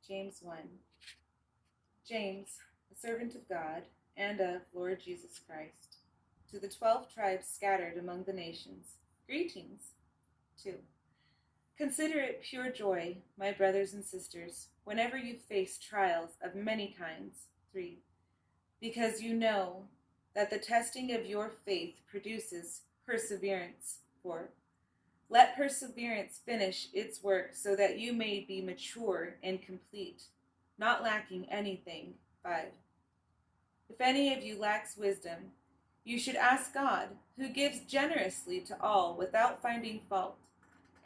James 1. James, a servant of God and of Lord Jesus Christ, to the 12 tribes scattered among the nations, greetings. 2. Consider it pure joy, my brothers and sisters, whenever you face trials of many kinds. 3. Because you know that the testing of your faith produces perseverance. 4. Let perseverance finish its work so that you may be mature and complete, not lacking anything. 5. If any of you lacks wisdom, you should ask God, who gives generously to all without finding fault,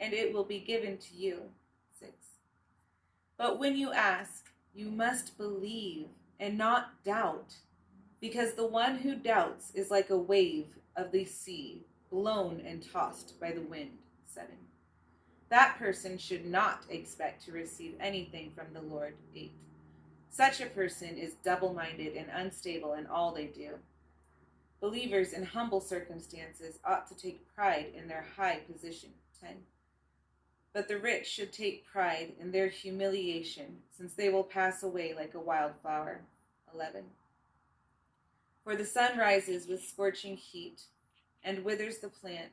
and it will be given to you. 6. But when you ask, you must believe and not doubt, because the one who doubts is like a wave of the sea, blown and tossed by the wind. 7. That person should not expect to receive anything from the Lord. 8. Such a person is double-minded and unstable in all they do. Believers in humble circumstances ought to take pride in their high position. 10. But the rich should take pride in their humiliation, since they will pass away like a wildflower. 11. For the sun rises with scorching heat and withers the plant.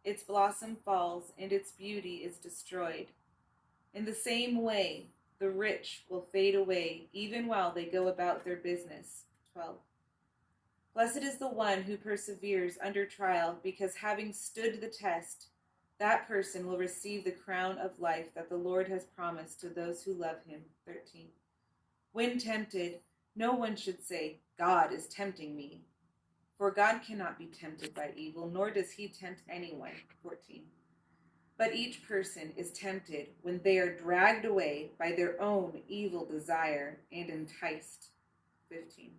Its blossom falls and its beauty is destroyed. In the same way, the rich will fade away even while they go about their business. 12. Blessed is the one who perseveres under trial, because having stood the test, that person will receive the crown of life that the Lord has promised to those who love him. 13. When tempted, no one should say, God is tempting me. For God cannot be tempted by evil, nor does he tempt anyone. 14. But each person is tempted when they are dragged away by their own evil desire and enticed. 15.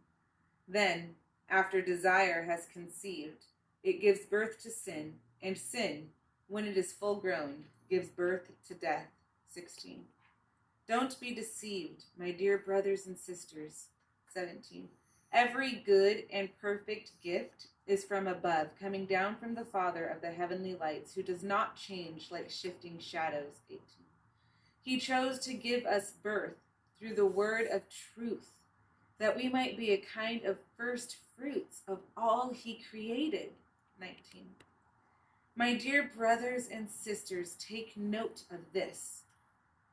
Then, after desire has conceived, it gives birth to sin, and sin, when it is full grown, gives birth to death. 16. Don't be deceived, my dear brothers and sisters. 17. Every good and perfect gift is from above, coming down from the Father of the heavenly lights, who does not change like shifting shadows. 18. He chose to give us birth through the word of truth, that we might be a kind of first fruits of all he created. 19. My dear brothers and sisters, take note of this.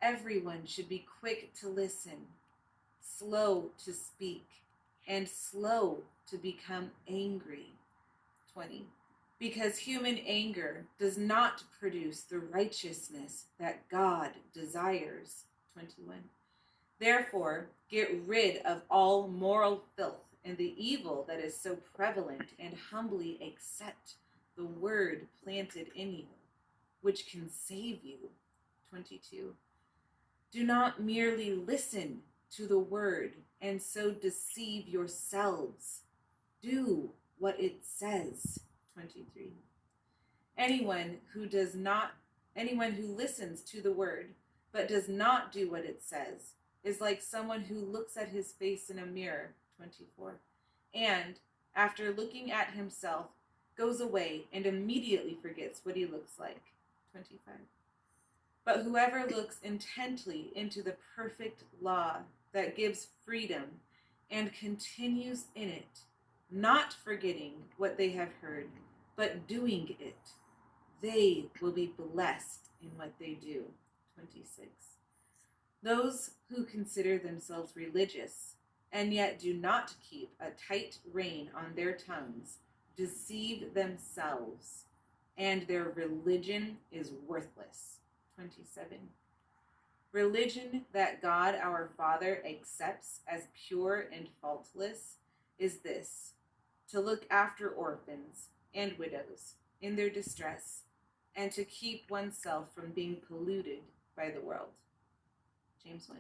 Everyone should be quick to listen, slow to speak, and slow to become angry. 20. Because human anger does not produce the righteousness that God desires. 21. Therefore, get rid of all moral filth and the evil that is so prevalent, and humbly accept the word planted in you, which can save you. 22. Do not merely listen to the word and so deceive yourselves. Do what it says. 23. Anyone who listens to the word but does not do what it says is like someone who looks at his face in a mirror. 24. And after looking at himself, goes away and immediately forgets what he looks like. 25. But whoever looks intently into the perfect law that gives freedom and continues in it, not forgetting what they have heard, but doing it, they will be blessed in what they do. 26. Those who consider themselves religious and yet do not keep a tight rein on their tongues deceive themselves, and their religion is worthless. 27. Religion that God our Father accepts as pure and faultless is this: to look after orphans and widows in their distress, and to keep oneself from being polluted by the world. James 1.